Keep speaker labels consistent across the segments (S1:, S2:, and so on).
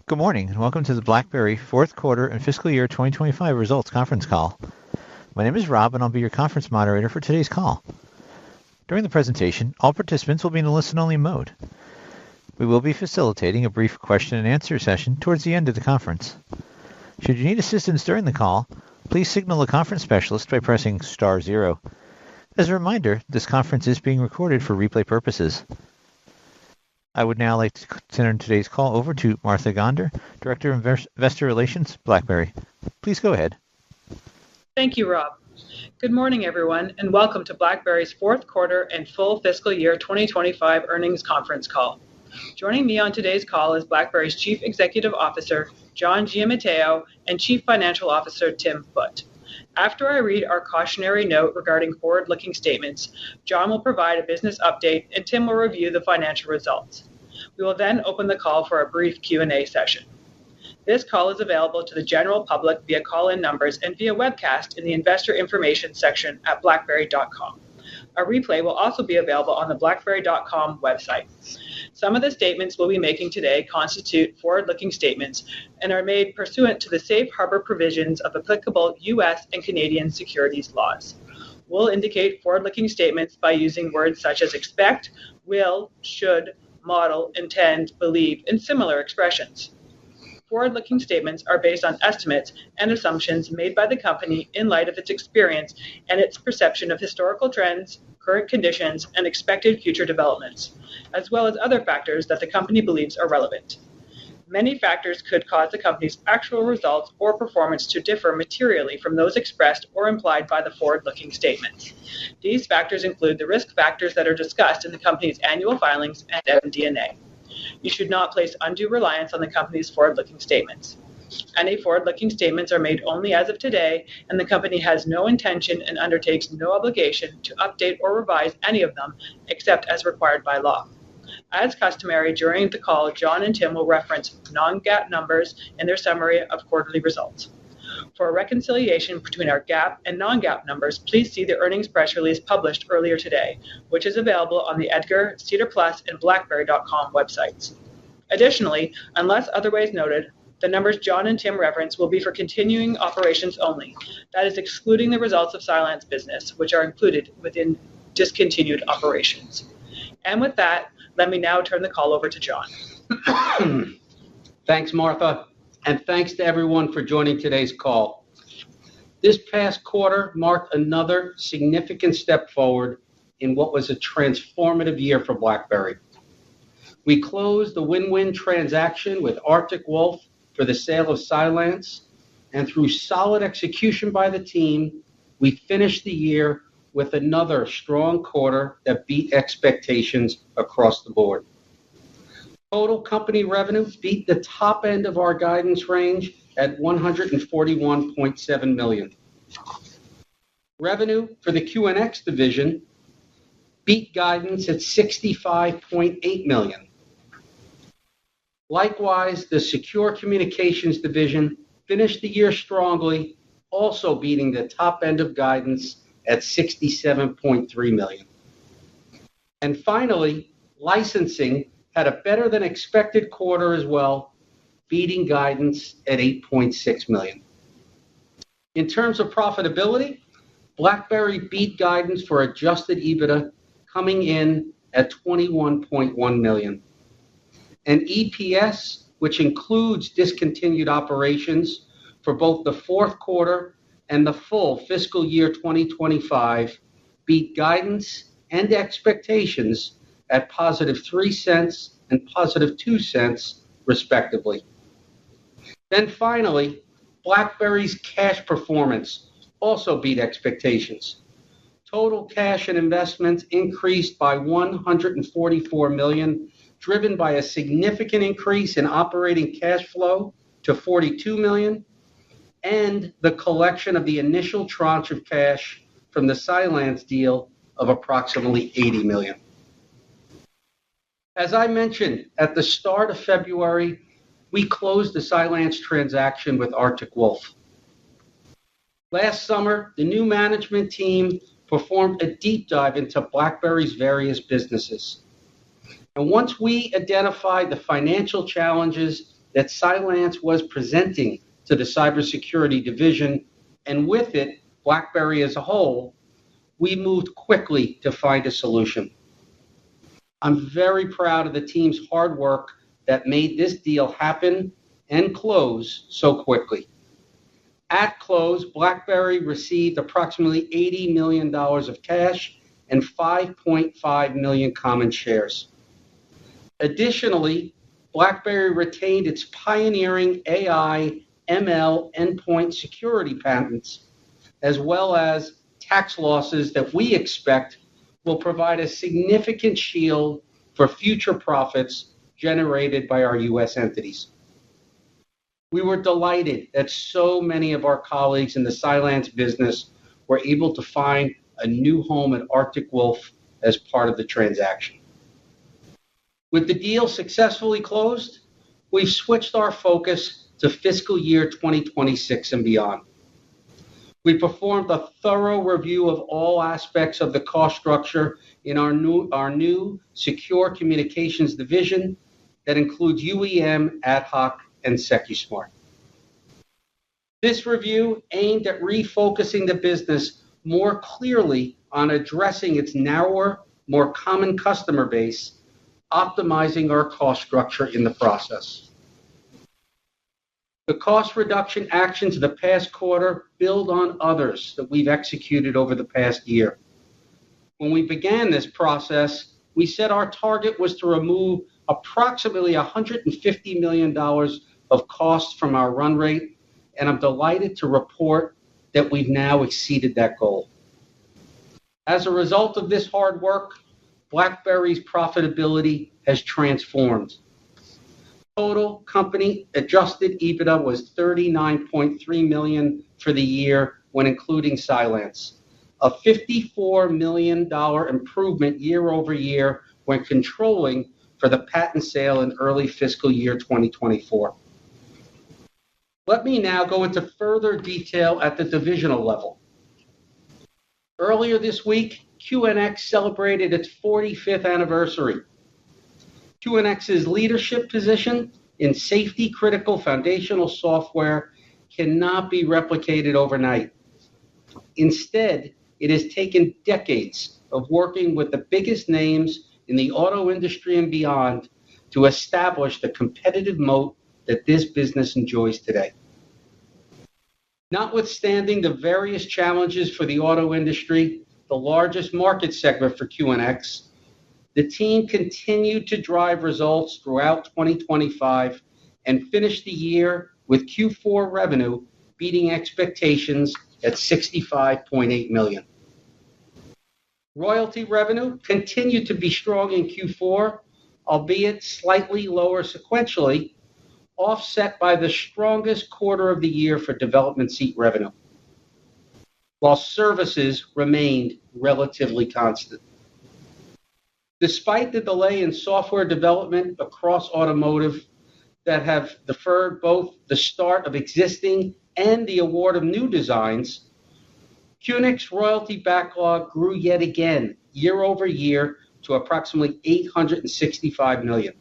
S1: Good morning, and welcome to the BlackBerry fourth quarter and fiscal year 2025 results conference call. My name is Rob, and I'll be your conference moderator for today's call. During the presentation, all participants will be in a listen-only mode. We will be facilitating a brief question and answer session towards the end of the conference. Should you need assistance during the call, please signal a conference specialist by pressing star 0. As a reminder, this conference is being recorded for replay purposes. I would now like to turn today's call over to Martha Gonder, Director of Investor Relations, BlackBerry. Please go ahead.
S2: Thank you, Rob. Good morning, everyone, and welcome to BlackBerry's fourth quarter and full fiscal year 2025 earnings conference call. Joining me on today's call is BlackBerry's Chief Executive Officer, John Giamatteo, and Chief Financial Officer, Tim Foote. After I read our cautionary note regarding forward-looking statements, John will provide a business update and Tim will review the financial results. We will then open the call for a brief Q&A session. This call is available to the general public via call-in numbers and via webcast in the investor information section at blackberry.com. A replay will also be available on the blackberry.com website. Some of the statements we'll be making today constitute forward-looking statements and are made pursuant to the safe harbor provisions of applicable U.S. and Canadian securities laws. We'll indicate forward-looking statements by using words such as expect, will, should, model, intend, believe, and similar expressions. Forward-looking statements are based on estimates and assumptions made by the company in light of its experience and its perception of historical trends, current conditions, and expected future developments, as well as other factors that the company believes are relevant. Many factors could cause the company's actual results or performance to differ materially from those expressed or implied by the forward-looking statements. These factors include the risk factors that are discussed in the company's annual filings and MD&A. You should not place undue reliance on the company's forward-looking statements. Any forward-looking statements are made only as of today, and the company has no intention and undertakes no obligation to update or revise any of them except as required by law. As customary, during the call, John and Tim will reference non-GAAP numbers in their summary of quarterly results. For a reconciliation between our GAAP and non-GAAP numbers, please see the earnings press release published earlier today, which is available on the EDGAR, Cedar Plus, and BlackBerry.com websites. Additionally, unless otherwise noted, the numbers John and Tim reference will be for continuing operations only. That is excluding the results of Cylance business, which are included within discontinued operations. And with that, let me now turn the call over to John.
S3: Thanks, Martha, and thanks to everyone for joining today's call. This past quarter marked another significant step forward in what was a transformative year for BlackBerry. We closed the win-win transaction with Arctic Wolf for the sale of Cylance, and through solid execution by the team, we finished the year with another strong quarter that beat expectations across the board. Total company revenue beat the top end of our guidance range at $141.7 million. Revenue for the QNX division beat guidance at $65.8 million. Likewise, the Secure Communications division finished the year strongly, also beating the top end of guidance at $67.3 million. And finally, licensing had a better than expected quarter as well, beating guidance at $8.6 million. In terms of profitability, BlackBerry beat guidance for adjusted EBITDA, coming in at $21.1 million. And EPS, which includes discontinued operations for both the fourth quarter and the full fiscal year 2025, beat guidance and expectations at positive 3 cents and positive 2 cents, respectively. Then finally, BlackBerry's cash performance also beat expectations. Total cash and investments increased by $144 million, driven by a significant increase in operating cash flow to $42 million, and the collection of the initial tranche of cash from the Cylance deal of approximately $80 million. As I mentioned, at the start of February, we closed the Cylance transaction with Arctic Wolf. Last summer, the new management team performed a deep dive into BlackBerry's various businesses. And once we identified the financial challenges that Cylance was presenting to the cybersecurity division, and with it, BlackBerry as a whole, we moved quickly to find a solution. I'm very proud of the team's hard work that made this deal happen and close so quickly. At close, BlackBerry received approximately $80 million of cash and 5.5 million common shares. Additionally, BlackBerry retained its pioneering AI ML endpoint security patents, as well as tax losses that we expect will provide a significant shield for future profits generated by our U.S. entities. We were delighted that so many of our colleagues in the Cylance business were able to find a new home at Arctic Wolf as part of the transaction. With the deal successfully closed, we've switched our focus to fiscal year 2026 and beyond. We performed a thorough review of all aspects of the cost structure in our new Secure Communications division that includes UEM, AtHoc, and SecuSUITE. This review aimed at refocusing the business more clearly on addressing its narrower, more common customer base, optimizing our cost structure in the process. The cost reduction actions of the past quarter build on others that we've executed over the past year. When we began this process, we said our target was to remove approximately $150 million of costs from our run rate, and I'm delighted to report that we've now exceeded that goal. As a result of this hard work, BlackBerry's profitability has transformed. Total company adjusted EBITDA was $39.3 million for the year when including Cylance, a $54 million improvement year over year when controlling for the patent sale in early fiscal year 2024. Let me now go into further detail at the divisional level. Earlier this week, QNX celebrated its 45th anniversary. QNX's leadership position in safety-critical foundational software cannot be replicated overnight. Instead, it has taken decades of working with the biggest names in the auto industry and beyond to establish the competitive moat that this business enjoys today. Notwithstanding the various challenges for the auto industry, the largest market segment for QNX, the team continued to drive results throughout 2025 and finished the year with Q4 revenue beating expectations at $65.8 million. Royalty revenue continued to be strong in Q4, albeit slightly lower sequentially, offset by the strongest quarter of the year for development seat revenue, while services remained relatively constant. Despite the delay in software development across automotive that have deferred both the start of existing and the award of new designs, QNX royalty backlog grew yet again year over year to approximately $865 million.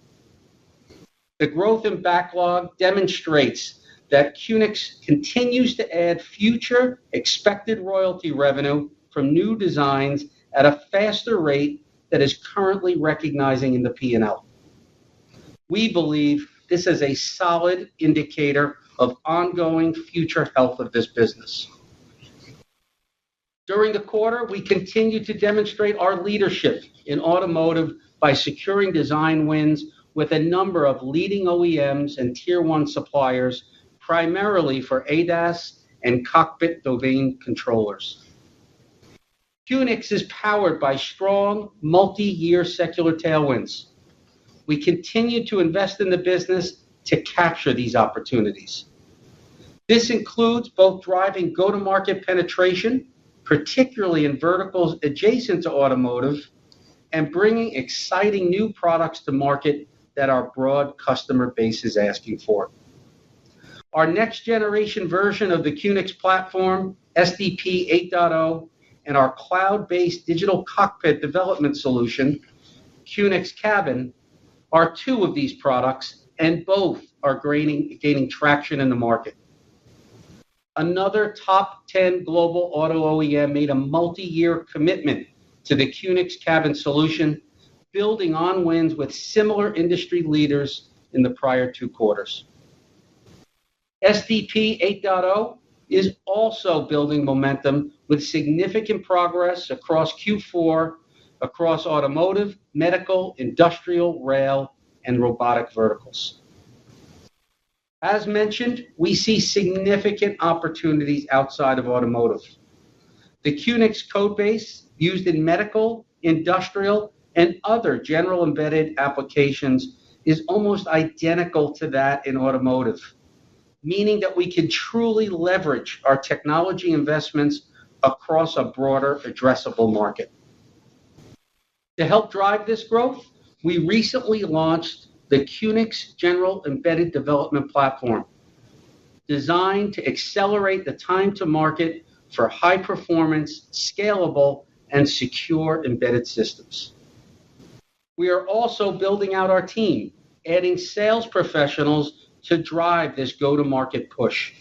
S3: The growth in backlog demonstrates that QNX continues to add future expected royalty revenue from new designs at a faster rate that is currently recognizing in the P&L. We believe this is a solid indicator of ongoing future health of this business. During the quarter, we continued to demonstrate our leadership in automotive by securing design wins with a number of leading OEMs and Tier 1 suppliers, primarily for ADAS and cockpit domain controllers. QNX is powered by strong, multi-year secular tailwinds. We continue to invest in the business to capture these opportunities. This includes both driving go-to-market penetration, particularly in verticals adjacent to automotive, and bringing exciting new products to market that our broad customer base is asking for. Our next generation version of the QNX platform, SDP 8.0, and our cloud-based digital cockpit development solution, QNX Cabin, are two of these products and both are gaining traction in the market. Another top 10 global auto OEM made a multi-year commitment to the QNX cabin solution, building on wins with similar industry leaders in the prior 2 quarters. SDP 8.0 is also building momentum with significant progress across Q4, across automotive, medical, industrial, rail, and robotic verticals. As mentioned, we see significant opportunities outside of automotive. The QNX code base used in medical, industrial, and other general embedded applications is almost identical to that in automotive, meaning that we can truly leverage our technology investments across a broader addressable market. To help drive this growth, we recently launched the QNX General Embedded Development Platform, designed to accelerate the time to market for high-performance, scalable, and secure embedded systems. We are also building out our team, adding sales professionals to drive this go-to-market push.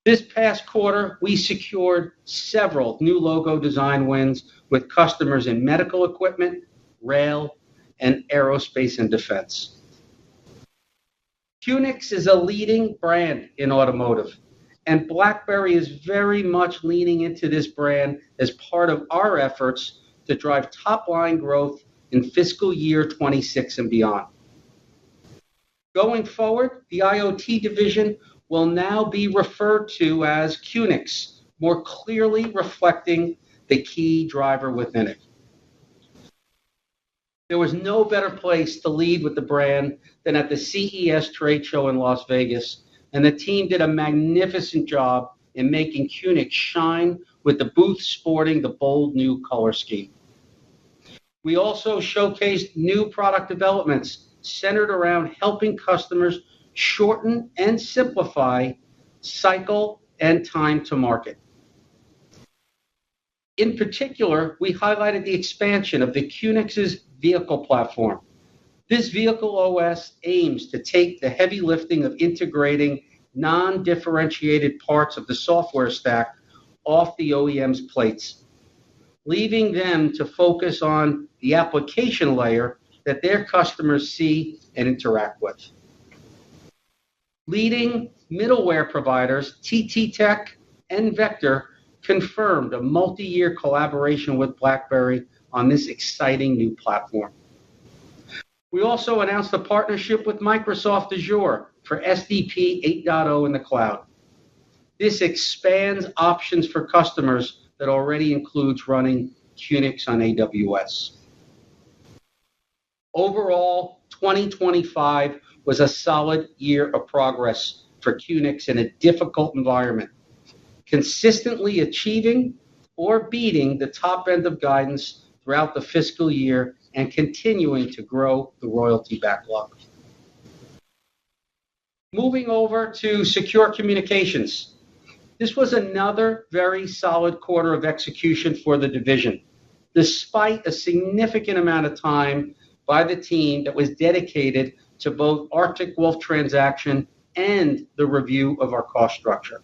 S3: This past quarter, we secured several new logo design wins with customers in medical equipment, rail, and aerospace and defense. QNX is a leading brand in automotive, and BlackBerry is very much leaning into this brand as part of our efforts to drive top-line growth in fiscal year 26 and beyond. Going forward, the IoT division will now be referred to as QNX, more clearly reflecting the key driver within it. There was no better place to lead with the brand than at the CES trade show in Las Vegas, and the team did a magnificent job in making QNX shine with the booth sporting the bold new color scheme. We also showcased new product developments centered around helping customers shorten and simplify cycle and time to market. In particular, we highlighted the expansion of the QNX's vehicle platform. This vehicle OS aims to take the heavy lifting of integrating non-differentiated parts of the software stack off the OEM's plates, leaving them to focus on the application layer that their customers see and interact with. Leading middleware providers TT Tech and Vector confirmed a multi-year collaboration with BlackBerry on this exciting new platform. We also announced a partnership with Microsoft Azure for SDP 8.0 in the cloud. This expands options for customers that already includes running QNX on AWS. Overall, 2025 was a solid year of progress for QNX in a difficult environment, consistently achieving or beating the top end of guidance throughout the fiscal year and continuing to grow the royalty backlog. Moving over to secure communications. This was another very solid quarter of execution for the division, despite a significant amount of time by the team that was dedicated to both Arctic Wolf transaction and the review of our cost structure.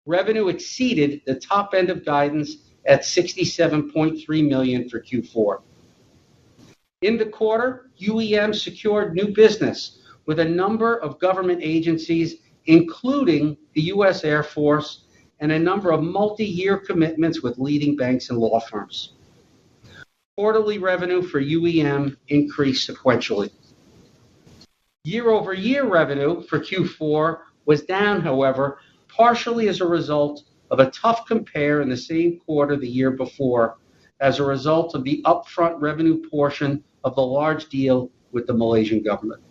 S3: Revenue exceeded the top end of guidance at $67.3 million for Q4. In the quarter, UEM secured new business with a number of government agencies, including the U.S. Air Force, and a number of multi-year commitments with leading banks and law firms. Quarterly revenue for UEM increased sequentially. Year-over-year revenue for Q4 was down, however, partially as a result of a tough compare in the same quarter the year before, as a result of the upfront revenue portion of the large deal with the Malaysian government.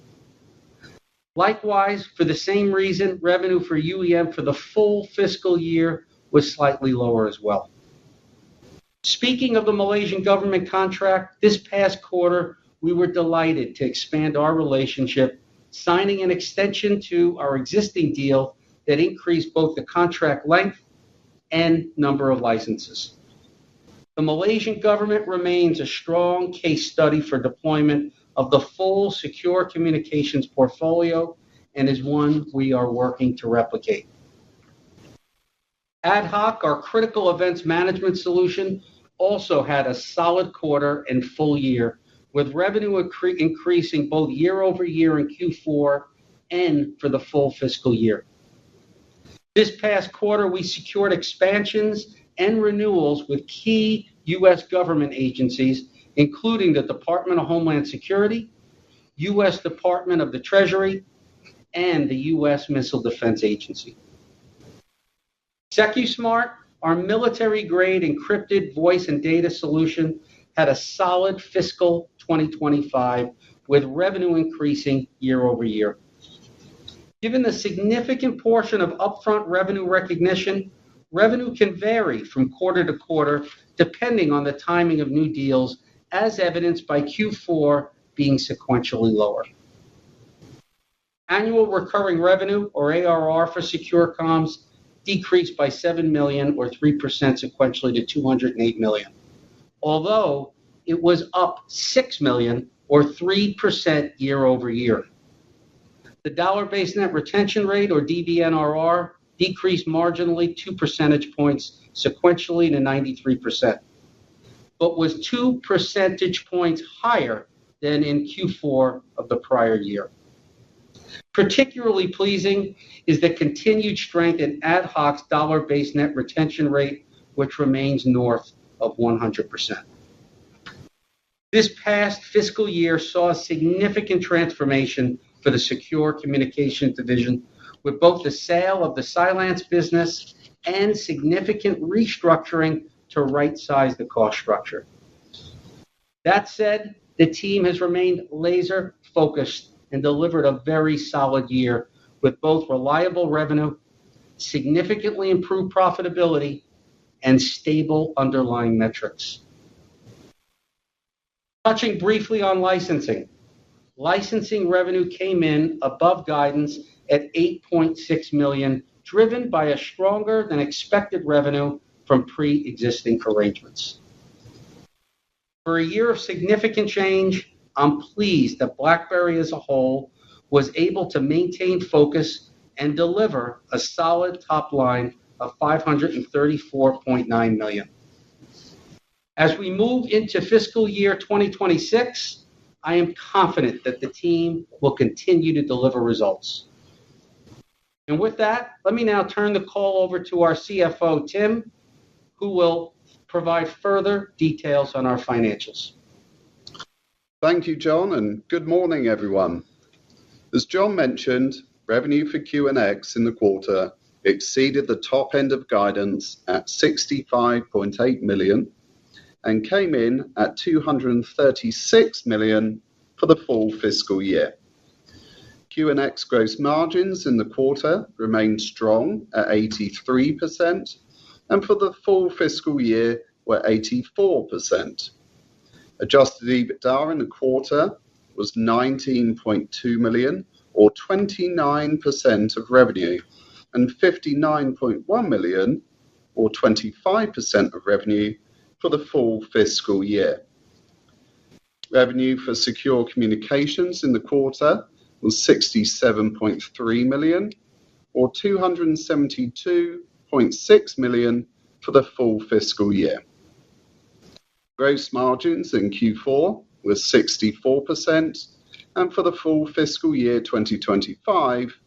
S3: Likewise, for the same reason, revenue for UEM for the full fiscal year was slightly lower as well. Speaking of the Malaysian government contract, this past quarter, we were delighted to expand our relationship, signing an extension to our existing deal that increased both the contract length and number of licenses. The Malaysian government remains a strong case study for deployment of the full secure communications portfolio and is one we are working to replicate. AtHoc, our critical events management solution, also had a solid quarter and full year, with revenue increasing both year over year in Q4 and for the full fiscal year. This past quarter, we secured expansions and renewals with key U.S. government agencies, including the Department of Homeland Security, U.S. Department of the Treasury, and the U.S. Missile Defense Agency. SecuSUITE, our military-grade encrypted voice and data solution, had a solid fiscal 2025 with revenue increasing year over year. Given the significant portion of upfront revenue recognition, revenue can vary from quarter to quarter depending on the timing of new deals, as evidenced by Q4 being sequentially lower. Annual recurring revenue, or ARR, for Secure Comms decreased by $7 million, or 3% sequentially, to $208 million, although it was up $6 million, or 3% year over year. The dollar-based net retention rate, or DBNRR, decreased marginally 2 percentage points sequentially to 93%, but was 2 percentage points higher than in Q4 of the prior year. Particularly pleasing is the continued strength in AtHoc's dollar-based net retention rate, which remains north of 100%. This past fiscal year saw a significant transformation for the Secure Communications Division, with both the sale of the Cylance business and significant restructuring to right-size the cost structure. That said, the team has remained laser-focused and delivered a very solid year with both reliable revenue, significantly improved profitability, and stable underlying metrics. Touching briefly on licensing. Licensing revenue came in above guidance at $8.6 million, driven by a stronger than expected revenue from pre-existing arrangements. For a year of significant change, I'm pleased that BlackBerry as a whole was able to maintain focus and deliver a solid top line of $534.9 million. As we move into fiscal year 2026, I am confident that the team will continue to deliver results. And with that, let me now turn the call over to our CFO, Tim, who will provide further details on our financials.
S4: Thank you, John, and good morning, everyone. As John mentioned, revenue for QNX in the quarter exceeded the top end of guidance at $65.8 million and came in at $236 million for the full fiscal year. QNX gross margins in the quarter remained strong at 83%, and for the full fiscal year were 84%. Adjusted EBITDA in the quarter was $19.2 million, or 29% of revenue, and $59.1 million, or 25% of revenue, for the full fiscal year. Revenue for Secure Communications in the quarter was $67.3 million, or $272.6 million for the full fiscal year. Gross margins in Q4 was 64%, and for the full fiscal year 2025,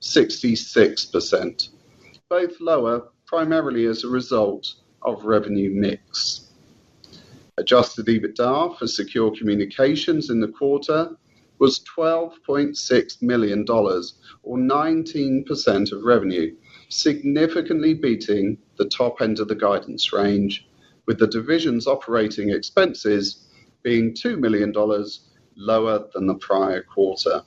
S4: 66%, both lower primarily as a result of revenue mix. Adjusted EBITDA for Secure Communications in the quarter was $12.6 million, or 19% of revenue, significantly beating the top end of the guidance range, with the division's operating expenses being $2 million lower than the prior quarter.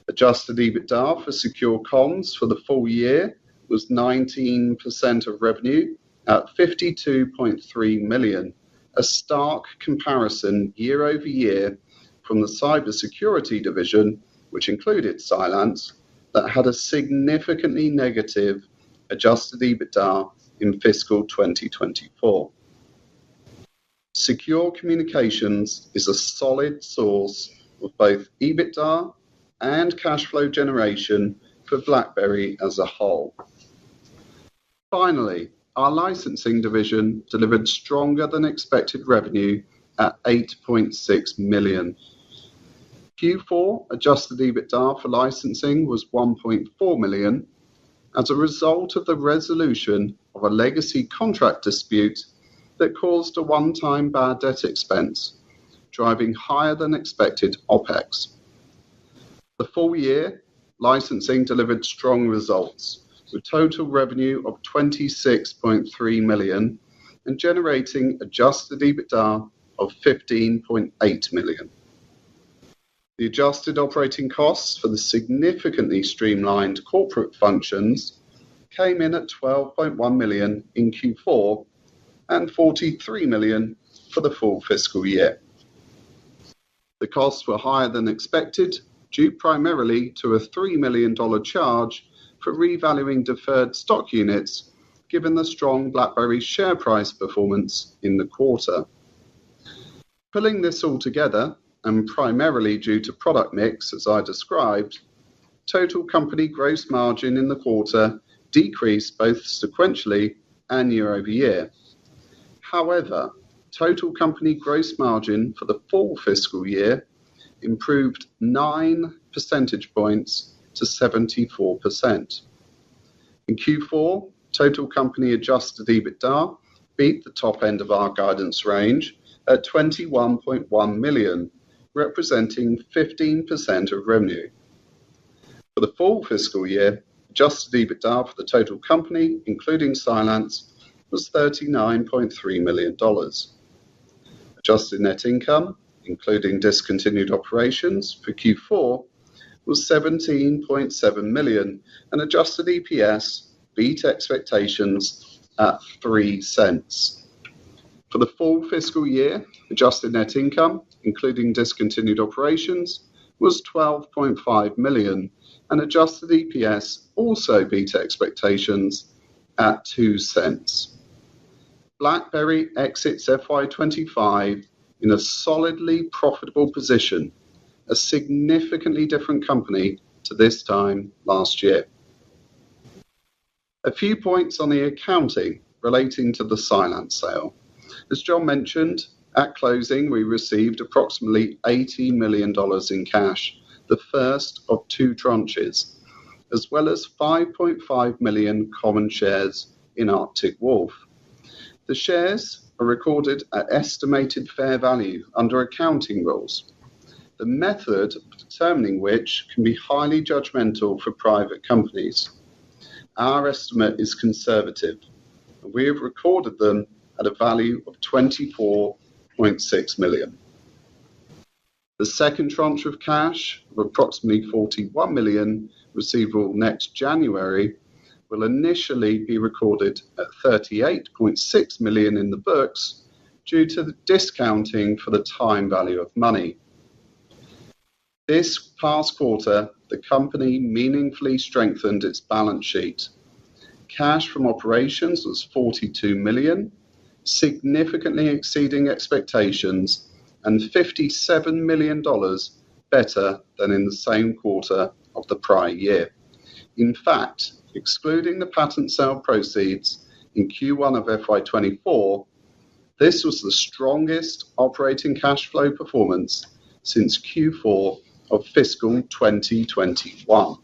S4: Adjusted EBITDA for Secure Comms for the full year was 19% of revenue at $52.3 million, a stark comparison year over year from the Cybersecurity division, which included Cylance, that had a significantly negative adjusted EBITDA in fiscal 2024. secure communications is a solid source of both EBITDA and cash flow generation for BlackBerry as a whole. Finally, our licensing division delivered stronger than expected revenue at 8.6 million. Q4 adjusted EBITDA for licensing was 1.4 million as a result of the resolution of a legacy contract dispute that caused a one-time bad debt expense, driving higher than expected OPEX. The full year, licensing delivered strong results, with total revenue of 26.3 million and generating adjusted EBITDA of 15.8 million. The adjusted operating costs for the significantly streamlined corporate functions came in at 12.1 million in Q4 and 43 million for the full fiscal year. The costs were higher than expected, due primarily to a $3 million charge for revaluing deferred stock units, given the strong BlackBerry share price performance in the quarter. Pulling this all together, and primarily due to product mix, as I described, total company gross margin in the quarter decreased both sequentially and year over year. However, total company gross margin for the full fiscal year improved 9 percentage points to 74%. In Q4, total company adjusted EBITDA beat the top end of our guidance range at 21.1 million, representing 15% of revenue. For the full fiscal year, adjusted EBITDA for the total company, including Cylance, was $39.3 million. Adjusted net income, including discontinued operations for Q4, was 17.7 million, and adjusted EPS beat expectations at 3 cents. For the full fiscal year, adjusted net income, including discontinued operations, was 12.5 million, and adjusted EPS also beat expectations at 2 cents. BlackBerry exits FY25 in a solidly profitable position, a significantly different company to this time last year. A few points on the accounting relating to the Cylance sale. As John mentioned, at closing we received approximately $80 million in cash, the first of 2 tranches, as well as 5.5 million common shares in Arctic Wolf. The shares are recorded at estimated fair value under accounting rules, the method of determining which can be highly judgmental for private companies. Our estimate is conservative, and we have recorded them at a value of 24.6 million. The second tranche of cash of approximately 41 million receivable next January will initially be recorded at 38.6 million in the books due to the discounting for the time value of money. This past quarter, the company meaningfully strengthened its balance sheet. Cash from operations was 42 million, significantly exceeding expectations, and $57 million better than in the same quarter of the prior year. In fact, excluding the patent sale proceeds in Q1 of FY24, this was the strongest operating cash flow performance since Q4 of fiscal 2021.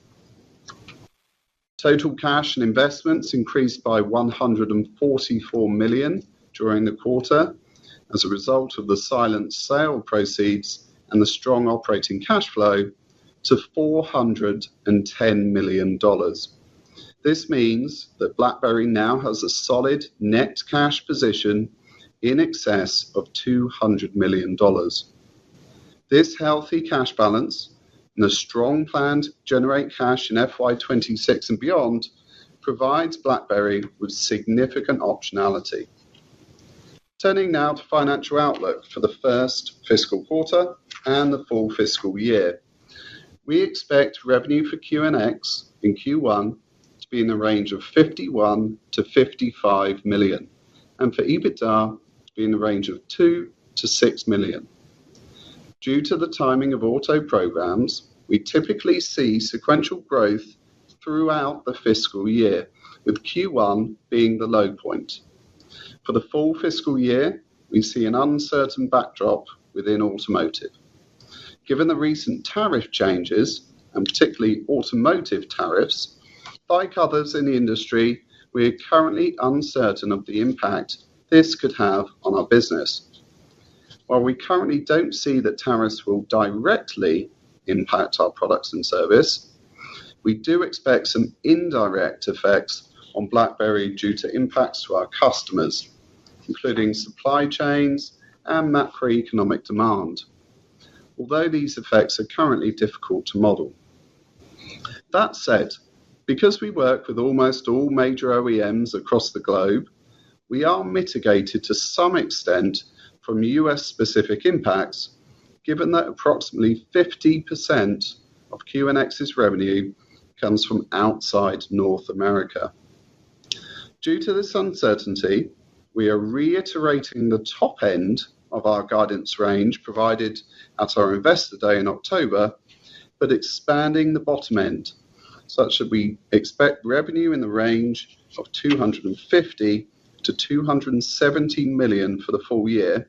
S4: Total cash and investments increased by 144 million during the quarter as a result of the Cylance sale proceeds and the strong operating cash flow to $410 million. This means that BlackBerry now has a solid net cash position in excess of $200 million. This healthy cash balance and a strong plan to generate cash in FY26 and beyond provides BlackBerry with significant optionality. Turning now to financial outlook for the first fiscal quarter and the full fiscal year. We expect revenue for QNX in Q1 to be in the range of 51 to 55 million, and for EBITDA to be in the range of 2 to 6 million. Due to the timing of auto programs, we typically see sequential growth throughout the fiscal year, with Q1 being the low point. For the full fiscal year, we see an uncertain backdrop within automotive. Given the recent tariff changes, and particularly automotive tariffs, like others in the industry, we are currently uncertain of the impact this could have on our business. While we currently don't see that tariffs will directly impact our products and service, we do expect some indirect effects on BlackBerry due to impacts to our customers, including supply chains and macroeconomic demand, although these effects are currently difficult to model. That said, because we work with almost all major OEMs across the globe, we are mitigated to some extent from US-specific impacts, given that approximately 50% of QNX's revenue comes from outside North America. Due to this uncertainty, we are reiterating the top end of our guidance range provided at our Investor Day in October, but expanding the bottom end, such that we expect revenue in the range of 250 to 270 million for the full year,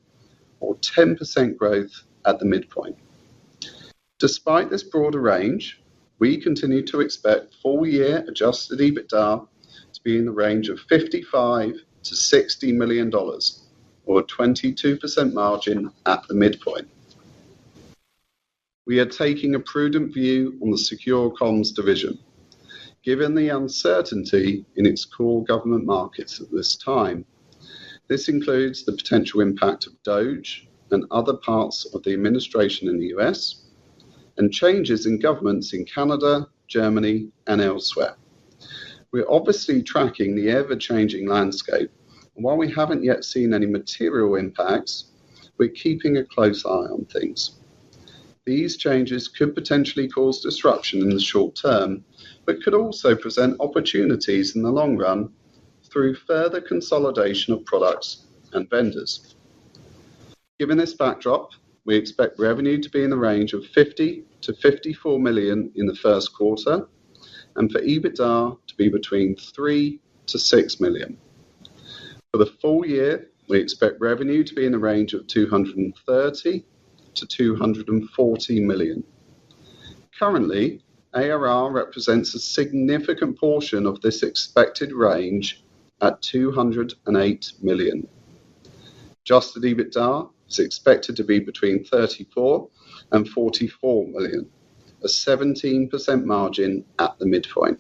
S4: or 10% growth at the midpoint. Despite this broader range, we continue to expect full-year adjusted EBITDA to be in the range of $55 to $60 million, or a 22% margin at the midpoint. We are taking a prudent view on the Secure Comms division, given the uncertainty in its core government markets at this time. This includes the potential impact of DOGE and other parts of the administration in the US, and changes in governments in Canada, Germany, and elsewhere. We're obviously tracking the ever-changing landscape, and while we haven't yet seen any material impacts, we're keeping a close eye on things. These changes could potentially cause disruption in the short term, but could also present opportunities in the long run through further consolidation of products and vendors. Given this backdrop, we expect revenue to be in the range of 50 to 54 million in the first quarter, and for EBITDA to be between 3 to 6 million. For the full year, we expect revenue to be in the range of 230 to 240 million. Currently, ARR represents a significant portion of this expected range at 208 million. Adjusted EBITDA is expected to be between 34 and 44 million, a 17% margin at the midpoint.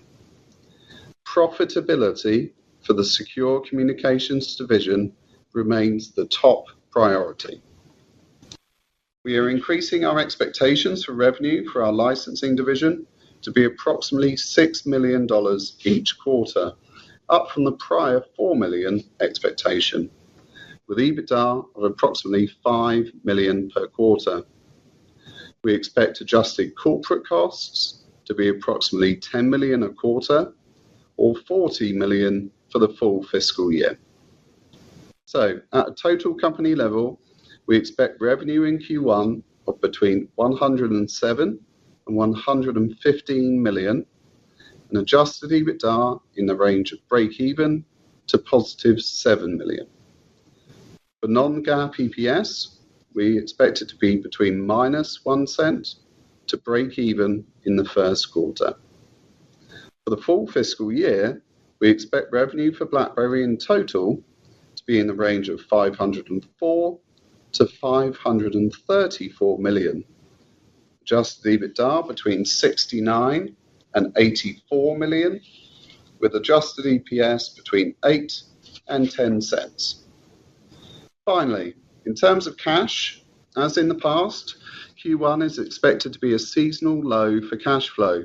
S4: Profitability for the Secure Communications division remains the top priority. We are increasing our expectations for revenue for our licensing division to be approximately $6 million each quarter, up from the prior $4 million expectation, with EBITDA of approximately $5 million per quarter. We expect adjusted corporate costs to be approximately $10 million a quarter, or $40 million for the full fiscal year. So, at a total company level, we expect revenue in Q1 of between 107 and 115 million, and adjusted EBITDA in the range of break-even to positive 7 million. For non-GAAP EPS, we expect it to be between minus 1 cent to break-even in the first quarter. For the full fiscal year, we expect revenue for BlackBerry in total to be in the range of 504 to 534 million. Adjusted EBITDA between 69 and 84 million, with adjusted EPS between 8 and 10 cents. Finally, in terms of cash, as in the past, Q1 is expected to be a seasonal low for cash flow,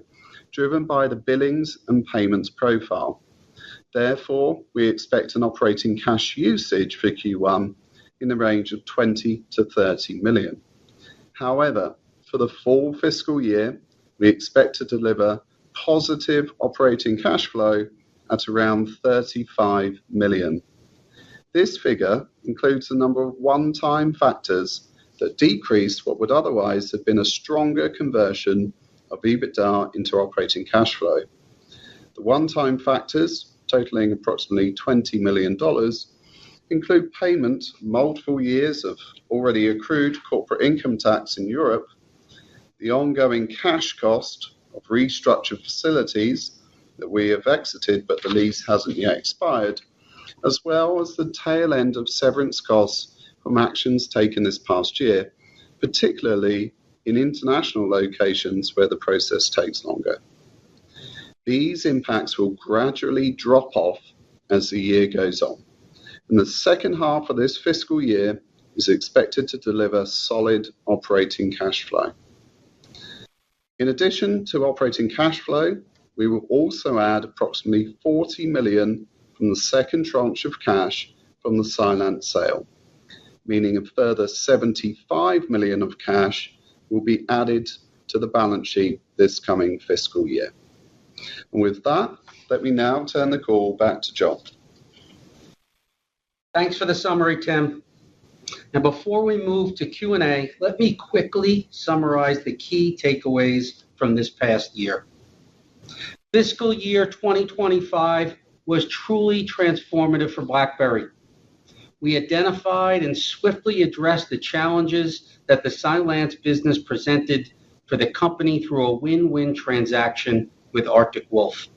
S4: driven by the billings and payments profile. Therefore, we expect an operating cash usage for Q1 in the range of 20 to 30 million. However, for the full fiscal year, we expect to deliver positive operating cash flow at around 35 million. This figure includes a number of one-time factors that decrease what would otherwise have been a stronger conversion of EBITDA into operating cash flow. The one-time factors, totaling approximately $20 million, include payment multiple years of already accrued corporate income tax in Europe, the ongoing cash cost of restructured facilities that we have exited but the lease hasn't yet expired, as well as the tail end of severance costs from actions taken this past year, particularly in international locations where the process takes longer. These impacts will gradually drop off as the year goes on, and the second half of this fiscal year is expected to deliver solid operating cash flow. In addition to operating cash flow, we will also add approximately $40 million from the second tranche of cash from the Cylance sale, meaning a further $75 million of cash will be added to the balance sheet this coming fiscal year. And with that, let me now turn the call back to John.
S3: Thanks for the summary, Tim. Now, before we move to Q&A, let me quickly summarize the key takeaways from this past year. Fiscal year 2025 was truly transformative for BlackBerry. We identified and swiftly addressed the challenges that the Cylance business presented for the company through a win-win transaction with Arctic Wolf.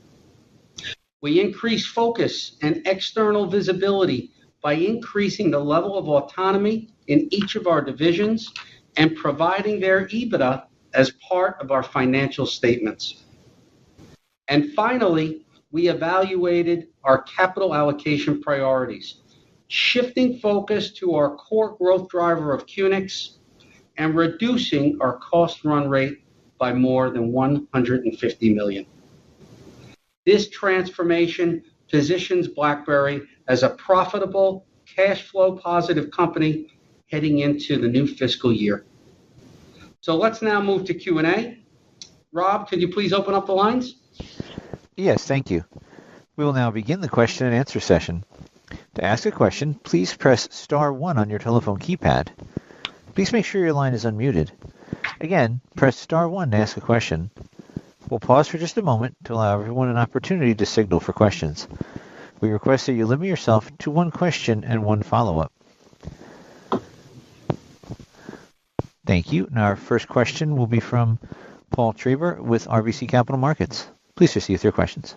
S3: We increased focus and external visibility by increasing the level of autonomy in each of our divisions and providing their EBITDA as part of our financial statements. And finally, we evaluated our capital allocation priorities, shifting focus to our core growth driver of QNX and reducing our cost run rate by more than $150 million. This transformation positions BlackBerry as a profitable, cash flow positive company heading into the new fiscal year. So let's now move to Q&A. Rob, could you please open up the lines?
S1: Yes, thank you. We will now begin the question and answer session. To ask a question, please press star 1 on your telephone keypad. Please make sure your line is unmuted. Again, press star 1 to ask a question. We'll pause for just a moment to allow everyone an opportunity to signal for questions. We request that you limit yourself to one question and one follow-up. Thank you. Now our first question will be from Paul Treiber with RBC Capital Markets. Please proceed with your questions.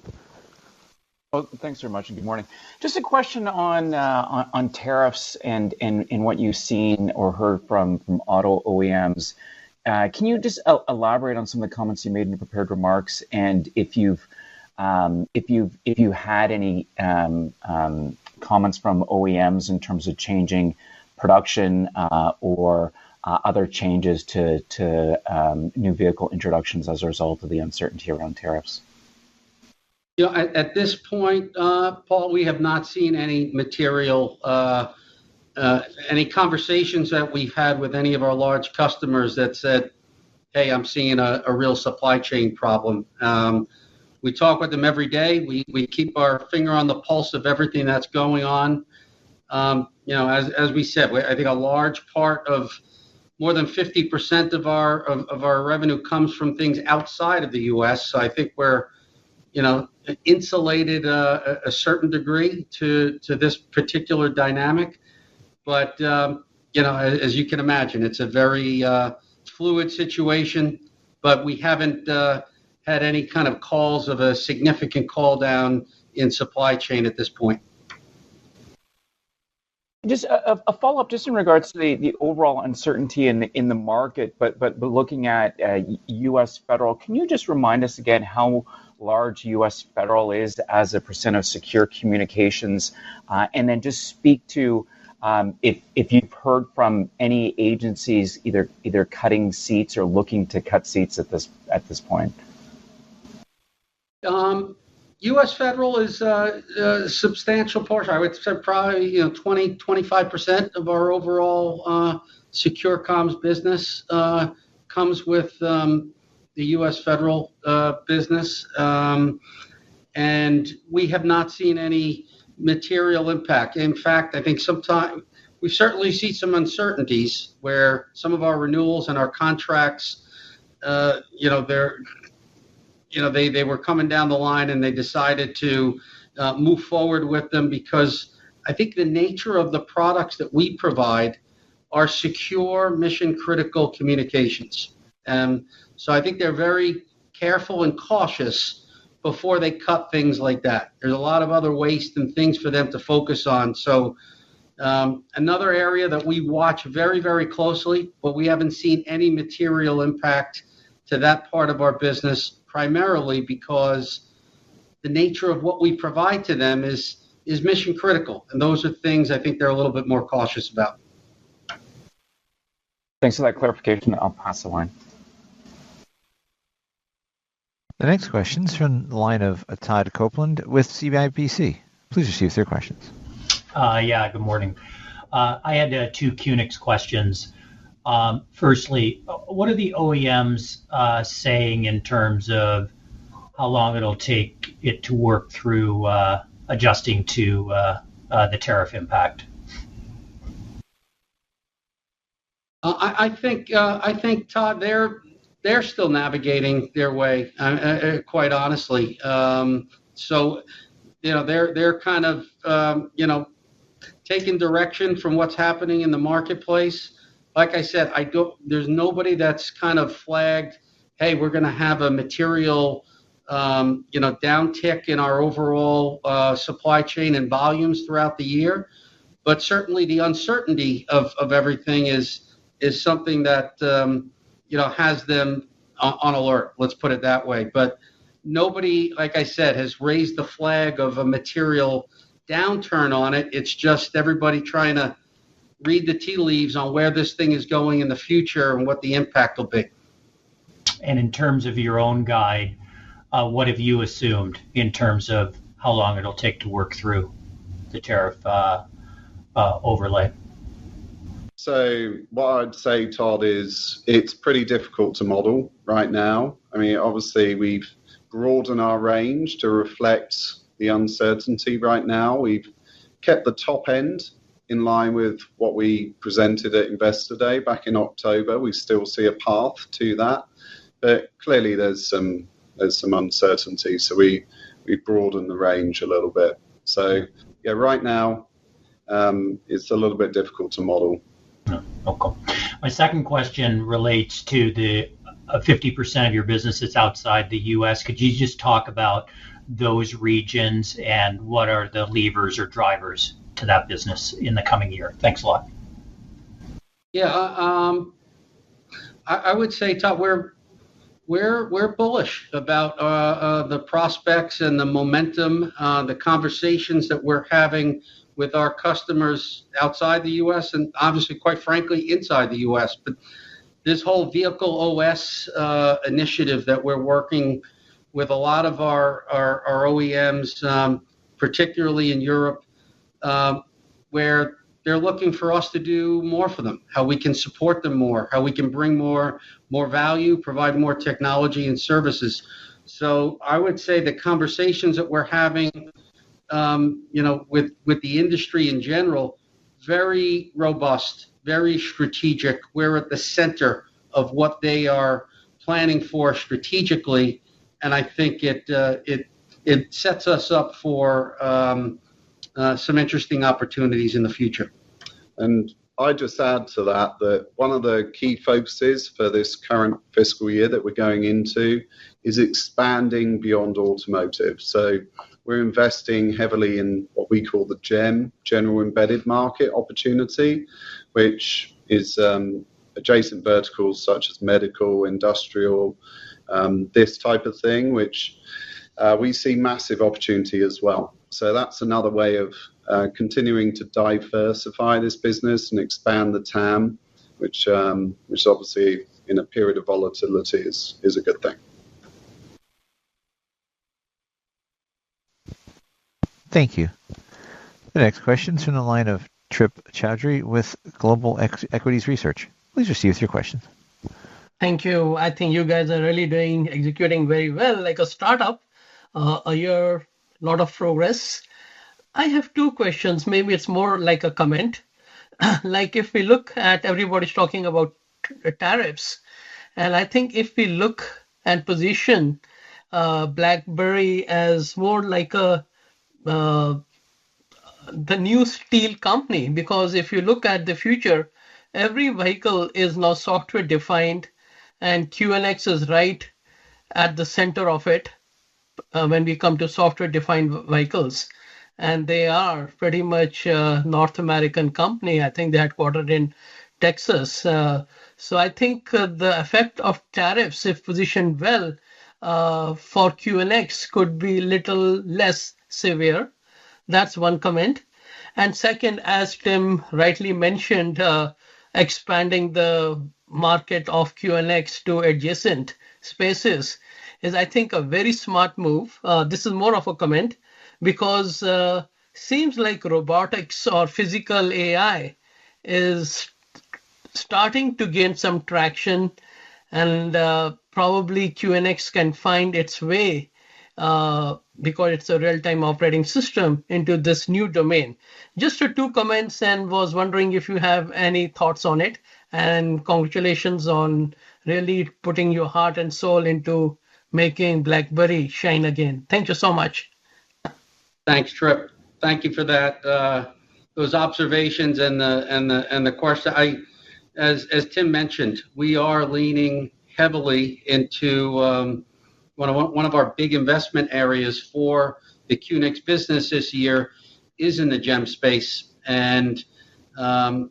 S5: Well, thanks very much and good morning. Just a question on tariffs and what you've seen or heard from auto OEMs. Can you just elaborate on some of the comments you made in your prepared remarks, and if you had any comments from OEMs in terms of changing production or other changes to new vehicle introductions as a result of the uncertainty around tariffs?
S3: You know, at this point, Paul, we have not seen any material, any conversations that we've had with any of our large customers that said, hey, I'm seeing a real supply chain problem. We talk with them every day. We keep our finger on the pulse of everything that's going on. You know, as we said, I think a large part of more than 50% of our revenue comes from things outside of the U.S. So I think we're, you know, insulated a certain degree to this particular dynamic. But, you know, as you can imagine, it's a very fluid situation, but we haven't had any kind of calls of a significant call down in supply chain at this point.
S5: Just a follow-up, just in regards to the overall uncertainty in the market, but looking at U.S. federal, can you just remind us again how large U.S. federal is as a percent of secure communications, and then just speak to if you've heard from any agencies either cutting seats or looking to cut seats at this point.
S3: U.S. federal is a substantial portion. I would say probably 20-25% of our overall secure comms business comes with the U.S. federal business, and we have not seen any material impact. In fact, I think sometimes we certainly see some uncertainties where some of our renewals and our contracts, they were coming down the line and they decided to move forward with them because I think the nature of the products that we provide are secure, mission-critical communications. So I think they're very careful and cautious before they cut things like that. There's a lot of other waste and things for them to focus on. So another area that we watch very, very closely, but we haven't seen any material impact to that part of our business, primarily because the nature of what we provide to them is mission critical. And those are things I think they're a little bit more cautious about.
S5: Thanks for that clarification. I'll pass the line.
S1: The next question is from the line of Todd Copeland with CIBC. Please receive their questions.
S6: Good morning. I had two QNX questions. Firstly, what are the OEMs saying in terms of how long it'll take it to work through adjusting to the tariff impact?
S3: I think Todd, they're still navigating their way, quite honestly. So, they're kind of, taking direction from what's happening in the marketplace. Like I said, there's nobody that's kind of flagged, hey, we're going to have a material, downtick in our overall supply chain and volumes throughout the year. But certainly the uncertainty of everything is something that, has them on alert. Let's put it that way. But nobody, like I said, has raised the flag of a material downturn on it. It's just everybody trying to read the tea leaves on where this thing is going in the future and what the impact will be.
S6: And in terms of your own guide, what have you assumed in terms of how long it'll take to work through the tariff overlay?
S4: So what I'd say, Todd, is it's pretty difficult to model right now. I mean, obviously, we've broadened our range to reflect the uncertainty right now. We've kept the top end in line with what we presented at Investor Day back in October. We still see a path to that, but clearly there's some uncertainty. So we broadened the range a little bit. So yeah, right now it's a little bit difficult to model.
S6: Okay. My second question relates to the 50% of your business that's outside the U.S. Could you just talk about those regions and what are the levers or drivers to that business in the coming year? Thanks a lot.
S3: Yeah, I would say, Todd, we're bullish about the prospects and the momentum, the conversations that we're having with our customers outside the U.S. and obviously, quite frankly, inside the U.S. But this whole vehicle OS initiative that we're working with a lot of our OEMs, particularly in Europe, where they're looking for us to do more for them, how we can support them more, how we can bring more value, provide more technology and services. So I would say the conversations that we're having, with the industry in general, very robust, very strategic. We're at the center of what they are planning for strategically, and I think it sets us up for some interesting opportunities in the future.
S4: And I just add to that one of the key focuses for this current fiscal year that we're going into is expanding beyond automotive. So we're investing heavily in what we call the GEM, General Embedded Market opportunity, which is adjacent verticals such as medical, industrial, this type of thing, which we see massive opportunity as well. So that's another way of continuing to diversify this business and expand the TAM, which obviously in a period of volatility is a good thing.
S1: Thank you. The next question is from the line of Trip Chowdhury with Global Equities Research. Please receive your questions.
S7: Thank you. I think you guys are really executing very well, like a startup. A year, lot of progress. I have two questions. Maybe it's more like a comment. Like if we look at everybody's talking about tariffs, and I think if we look and position BlackBerry as more like uh, the new steel company, because if you look at the future, every vehicle is now software defined, and QNX is right at the center of it when we come to software defined vehicles. And they are pretty much a North American company. I think they're headquartered in Texas. So I think the effect of tariffs, if positioned well for QNX, could be little less severe. That's one comment. And second, as Tim rightly mentioned, expanding the market of QNX to adjacent spaces is, I think, a very smart move. This is more of a comment because seems like robotics or physical AI is starting to gain some traction, and probably QNX can find its way because it's a real-time operating system into this new domain. Just two comments, and was wondering if you have any thoughts on it. And congratulations on really putting your heart and soul into making BlackBerry shine again. Thank you so much.
S3: Thanks, Trip. Thank you for that. Those observations and the question. As Tim mentioned, we are leaning heavily into one of our big investment areas for the QNX business this year is in the GEM space, and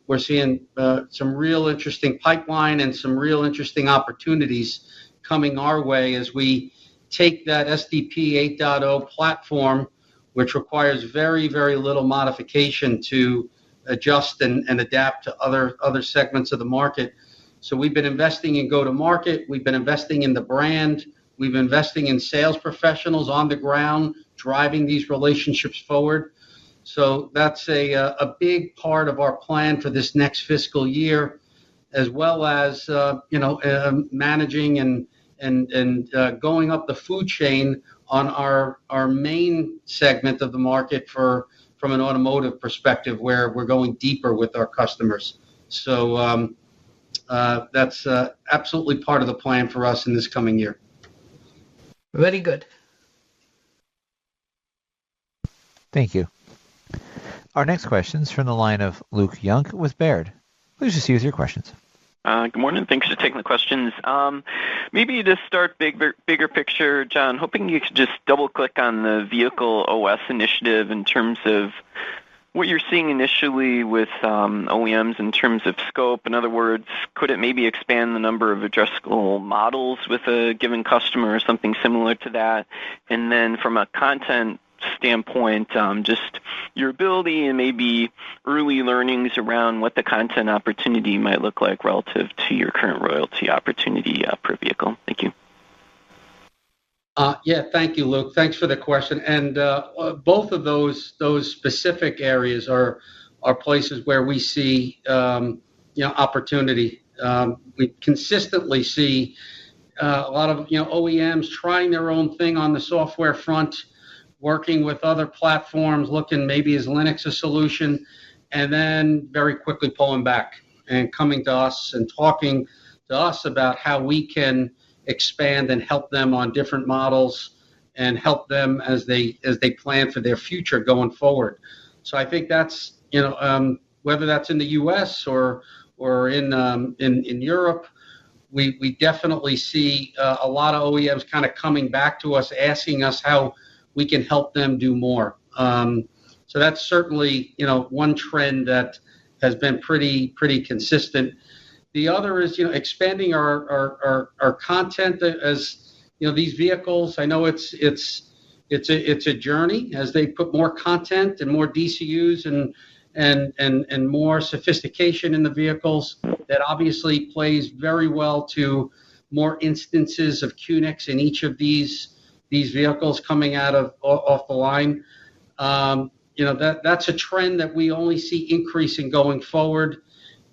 S3: we're seeing some real interesting pipeline and some real interesting opportunities coming our way as we take that SDP 8.0 platform, which requires very, very little modification to adjust and adapt to other segments of the market. So we've been investing in go-to-market. We've been investing in the brand. We've been investing in sales professionals on the ground, driving these relationships forward. So that's a big part of our plan for this next fiscal year, as well as managing and going up the food chain on our main segment of the market from an automotive perspective, where we're going deeper with our customers. So that's absolutely part of the plan for us in this coming year.
S7: Very good.
S1: Thank you. Our next question is from the line of Luke Junk with Baird. Please proceed with your questions.
S8: Good morning. Thanks for taking the questions. Maybe to start bigger picture, John, hoping you could just double click on the vehicle OS initiative in terms of what you're seeing initially with OEMs in terms of scope. In other words, could it maybe expand the number of addressable models with a given customer or something similar to that? And then from a content standpoint, just your ability and maybe early learnings around what the content opportunity might look like relative to your current royalty opportunity per vehicle. Thank you.
S3: Thank you, Luke. Thanks for the question. And both of those specific areas are places where we see opportunity. We consistently see a lot of OEMs trying their own thing on the software front, working with other platforms, looking maybe as Linux a solution, and then very quickly pulling back and coming to us and talking to us about how we can expand and help them on different models and help them as they plan for their future going forward. So I think that's whether that's in the U.S. or in Europe, we definitely see a lot of OEMs kind of coming back to us, asking us how we can help them do more. So that's certainly one trend that has been pretty consistent. The other is expanding our content as these vehicles. I know it's a journey as they put more content and more DCUs and more sophistication in the vehicles. That obviously plays very well to more instances of QNX in each of these vehicles coming out off the line. That's a trend that we only see increasing going forward.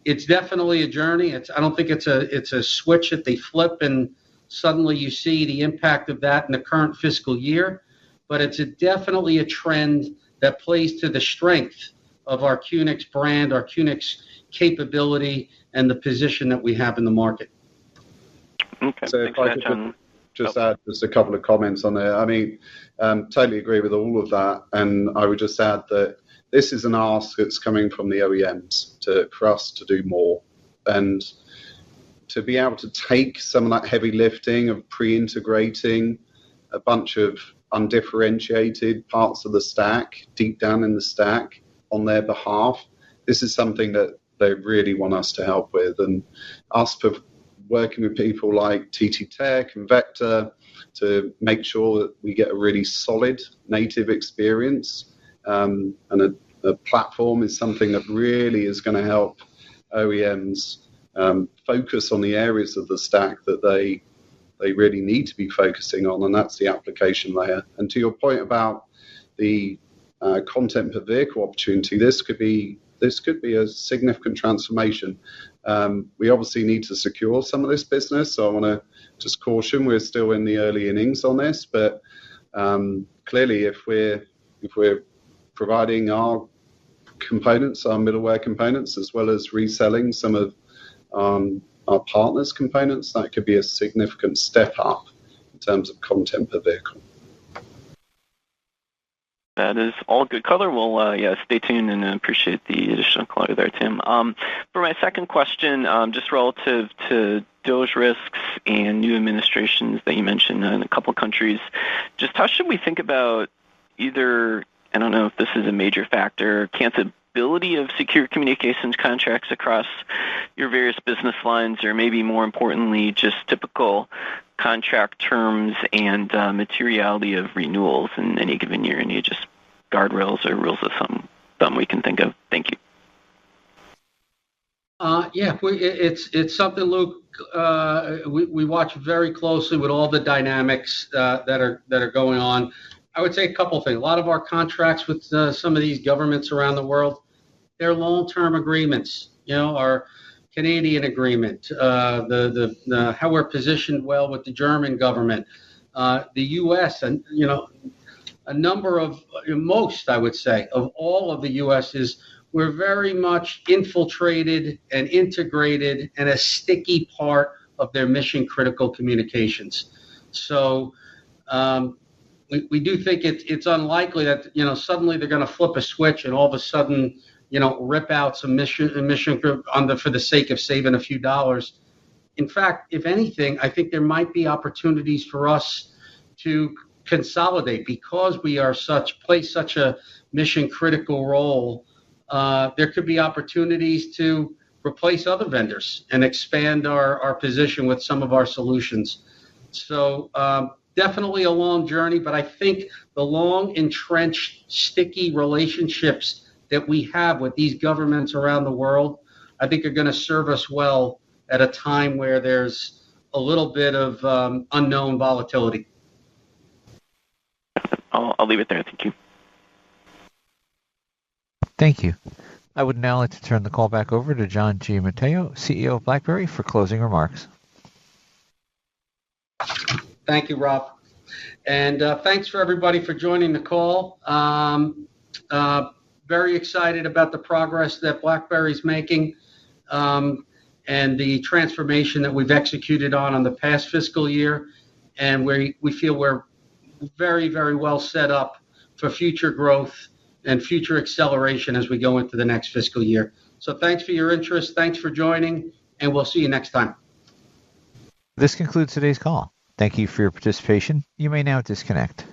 S3: It's definitely a journey. I don't think it's a switch that they flip and suddenly you see the impact of that in the current fiscal year, but it's definitely a trend that plays to the strength of our QNX brand, our QNX capability, and the position that we have in the market.
S8: Okay.
S4: So
S8: Thanks
S4: if I
S8: for that,
S4: could
S8: John.
S4: just add just a couple of comments on there. I mean, totally agree with all of that. And I would just add that this is an ask that's coming from the OEMs for us to do more. And to be able to take some of that heavy lifting of pre-integrating a bunch of undifferentiated parts of the stack, deep down in the stack, on their behalf, this is something that they really want us to help with. And us for working with people like TT Tech and Vector to make sure that we get a really solid native experience. And a platform is something that really is going to help OEMs focus on the areas of the stack that they really need to be focusing on, and that's the application layer. And to your point about the content per vehicle opportunity, this could be a significant transformation. We obviously need to secure some of this business, so I want to just caution we're still in the early innings on this. But clearly, if we're providing our components, our middleware components, as well as reselling some of our partners' components, that could be a significant step up in terms of content per vehicle.
S8: That is all good color. We'll stay tuned and appreciate the additional color there, Tim. For my second question, just relative to DOGE risks and new administrations that you mentioned in a couple of countries, just how should we think about either, I don't know if this is a major factor, cancelability of secure communications contracts across your various business lines, or maybe more importantly, just typical contract terms and materiality of renewals in any given year? Any just guardrails or rules of thumb we can think of? Thank you.
S3: It's something, Luke, we watch very closely with all the dynamics that are going on. I would say a couple of things. A lot of our contracts with some of these governments around the world, they're long-term agreements. Our Canadian agreement, the how we're positioned well with the German government, the U.S., and a number of most, I would say, of all of the U.S. is we're very much infiltrated and integrated and a sticky part of their mission-critical communications. So. We do think it's unlikely that suddenly they're going to flip a switch and all of a sudden rip out some mission for the sake of saving a few dollars. In fact, if anything, I think there might be opportunities for us to consolidate because we are play such a mission critical role. There could be opportunities to replace other vendors and expand our position with some of our solutions. So. Definitely a long journey, but I think the long entrenched, sticky relationships that we have with these governments around the world, I think are going to serve us well at a time where there's a little bit of unknown volatility.
S8: I'll leave it there. Thank you.
S1: Thank you. I would now like to turn the call back over to John G. Matteo, CEO of BlackBerry, for closing remarks.
S3: Thank you, Rob. And thanks for everybody for joining the call. Very excited about the progress that BlackBerry's making and the transformation that we've executed on the past fiscal year. And we feel we're very, very well set up for future growth and future acceleration as we go into the next fiscal year. So thanks for your interest. Thanks for joining, and we'll see you next time.
S1: This concludes today's call. Thank you for your participation. You may now disconnect.